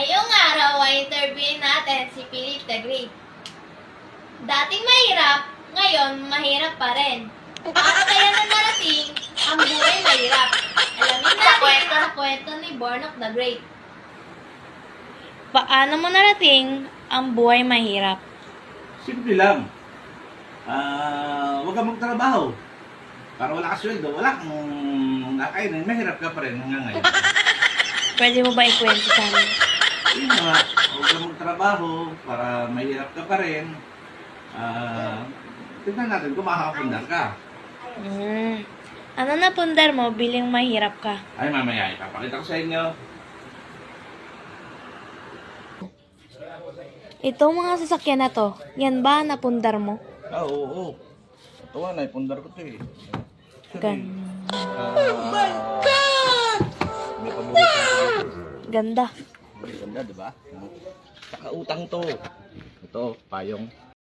Ngayong araw ay interviewin natin si Philip the Great. Dating mahirap, ngayon mahirap pa rin. Paano kaya na narating ang buhay mahirap? Alamin natin sa kwento ni Born of the Great. Paano mo narating ang buhay mahirap? Simple lang. Huwag kang magtrabaho. Para wala ka sweldo, wala kang nakainin, mahirap ka pa rin hanggang ngayon. Pwede mo ba ikwento sa amin? Yun nga, huwag kang magtrabaho para mahirap ka pa rin. Tignan natin kung makakapundar ka. Ano na pundar mo bilang mahirap ka? Ay, mamaya, ipapakita ko sa inyo. Itong mga sasakyan na to, yan ba napundar mo? Oo. Ito nga, naipundar ko ito eh. Ganda. May paborito. Ganda. Ganda, di ba? Saka utang to. Ito, payong.